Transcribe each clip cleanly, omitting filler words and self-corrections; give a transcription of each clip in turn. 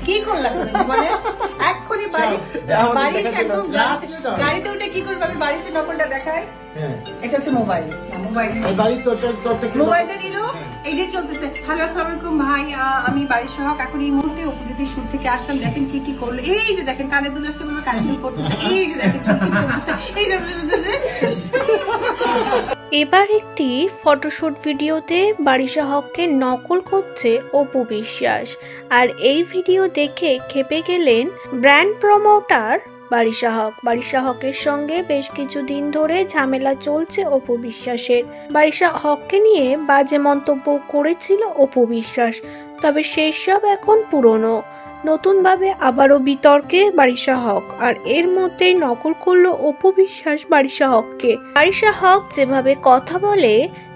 কি করলাম মানে এক্ষুনি বারিশ একদম গাড়িতে উঠে কি করবে? আমি বারিশের নকলটা দেখাই। এটা হচ্ছে মোবাইল, মোবাইলটা নিল, এই যে চলতেছে। হ্যালো আসসালামু আলাইকুম ভাই, আমি বারিশ হক। এখন এই মুহূর্তে উপস্থিত শুট থেকে আসলাম। দেখেন কি কি করলো, এই যে দেখেন কানে দুল আসছে, বলবো কানে দুল করতেছে, এই যে দেখেন এই যে। এবার একটি ফটোশুট ভিডিওতে বারিশা হককে নকল করছে অপু বিশ্বাস। আর এই ভিডিও দেখে খেপে গেলেন ব্র্যান্ড প্রমোটার বারিশা হক। বারিশা হকের সঙ্গে বেশ কিছুদিন ধরে ঝামেলা চলছে অপু বিশ্বাসের। বারিশা হককে নিয়ে বাজে মন্তব্য করেছিল অপু বিশ্বাস, তবে সেসব এখন পুরনো। নতুনভাবে আবারও বিতর্কে বারিশা হক, আর এর মধ্যেই নকল করলো অপু বিশ্বাস বারিশা হককে। বারিশা হক যেভাবে কথা বলে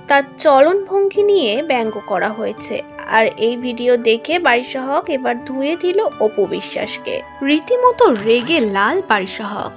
তার চলন ভঙ্গি নিয়ে ব্যঙ্গ করা হয়েছে। আর এই ভিডিও দেখে বারিশা হক এবার ধুয়ে দিল অপু বিশ্বাসকে। রীতিমতো রেগে লাল বারিশা হক।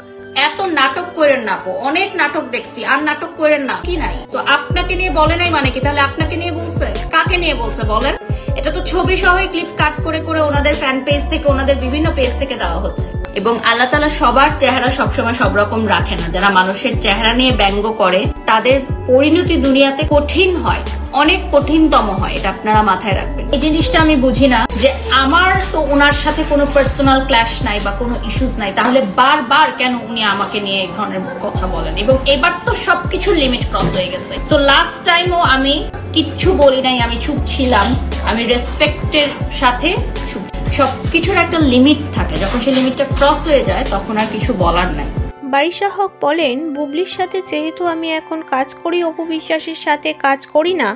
এত নাটক করেন না আপু, অনেক নাটক দেখছি, আর নাটক করেন না। কি নাই তো আপনাকে নিয়ে বলে নাই মানে কি? তাহলে আপনাকে নিয়ে বলছে, কাকে নিয়ে বলছে বলেন? এটা তো ছবি সহ ক্লিপ কাট করে করে ওনাদের ফ্যান পেজ থেকে, ওনাদের বিভিন্ন পেজ থেকে দেওয়া হচ্ছে। এবং আল্লাহ তাআলা সবার চেহারা সবসময় সব রকম রাখে না। যারা মানুষের চেহারা নিয়ে ব্যঙ্গ করে তাদের পরিণতি দুনিয়াতে কঠিন হয়, অনেক কঠিনতম হয়। এটা আপনারা মাথায় রাখবেন। এই জিনিসটা আমি বুঝি না যে আমার তো ওনার সাথে কোনো পার্সোনাল ক্ল্যাশ নাই বা কোনো ইস্যুস নাই, তাহলে বারবার কেন উনি আমাকে নিয়ে এই ধরনের কথা বলেন? এবং এবার তো সবকিছুর লিমিট ক্রস হয়ে গেছে। সো লাস্ট টাইমও আমি কিচ্ছু বলি নাই, আমি চুপ ছিলাম। আমি রেসপেক্টের সাথে সবকিছুর একটা লিমিট থাকে, যখন সেই লিমিটটা ক্রস হয়ে যায় তখন আর কিছু বলার নাই। বারিশা হক বলেন, বুবলির সাথে যেহেতু আমি এখন কাজ করি, অপু বিশ্বাসের সাথে কাজ করি না,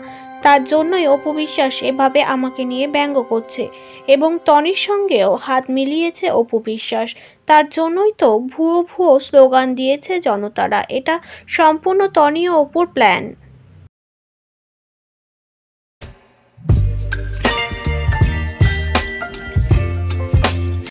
তার জন্যই অপু বিশ্বাস এভাবে আমাকে নিয়ে ব্যঙ্গ করছে। এবং টনির সঙ্গেও হাত মিলিয়েছে অপু বিশ্বাস, তার জন্যই তো ভুয়ো ভুয়ো স্লোগান দিয়েছে জনতারা। এটা সম্পূর্ণ টনি ও অপুর প্ল্যান।